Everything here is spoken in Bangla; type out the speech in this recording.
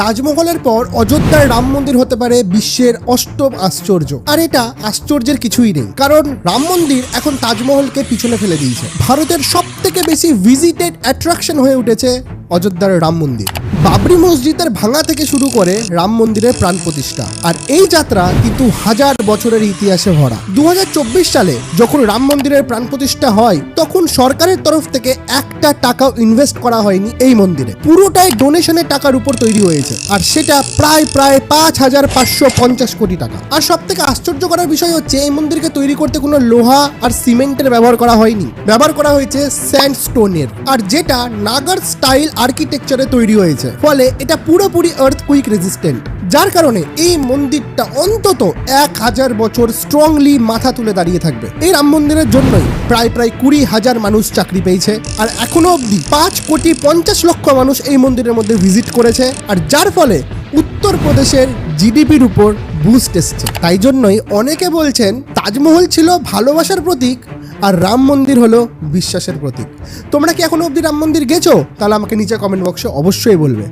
তাজমহলের পর অযোধ্যার রাম মন্দির হতে পারে বিশ্বের অষ্টম আশ্চর্য। আর এটা আশ্চর্যের কিছুই নেই, কারণ রাম মন্দির এখন তাজমহলকে পিছনে ফেলে দিয়েছে। ভারতের সব থেকে বেশি ভিজিটেড অ্যাট্রাকশন হয়ে উঠেছে অযোধ্যার রাম মন্দির। বাবরি মসজিদের ভাঙা থেকে শুরু করে রাম মন্দিরের প্রাণ প্রতিষ্ঠা, আর এই যাত্রা কিন্তু হাজার বছরের ইতিহাসে ভরা। 2024 সালে যখন রাম মন্দিরের প্রাণ প্রতিষ্ঠা হয়, তখন সরকারের তরফ থেকে একটা টাকাও ইনভেস্ট করা হয়নি এই মন্দিরে। পুরোটাই ডোনেশনের টাকার উপর তৈরি হয়েছে, আর সেটা প্রায় 5,550 কোটি টাকা। আর সব থেকে আশ্চর্য করার বিষয় হচ্ছে, এই মন্দিরকে তৈরি করতে কোনো লোহা আর সিমেন্টের ব্যবহার করা হয়নি, ব্যবহার করা হয়েছে স্যান্ডস্টোনের, আর যেটা নাগার স্টাইল আর্কিটেকচারে তৈরি হয়েছে। ফলে এটা পুরোপুরি আর্থকুইক রেজিস্ট্যান্ট, যার কারণে এই মন্দিরটা অন্তত 1000 বছর স্ট্রংলি মাথা তুলে দাঁড়িয়ে থাকবে। এই রাম মন্দিরের জন্যই প্রায় 20,000 মানুষ চাকরি পেয়েছে, আর এখনো অবধি 5,50,00,000 মানুষ এই মন্দিরের মধ্যে ভিজিট করেছে, আর যার ফলে উত্তরপ্রদেশের জিডিপির উপর বুস্ট এসছে। তাই জন্যই অনেকে বলছেন তাজমহল ছিল ভালোবাসার প্রতীক, আর রাম মন্দির হলো বিশ্বাসের প্রতীক। তোমরা কি এখনো অবধি রাম মন্দির গেছো? তাহলে আমাকে নিচে কমেন্ট বক্সে অবশ্যই বলবে।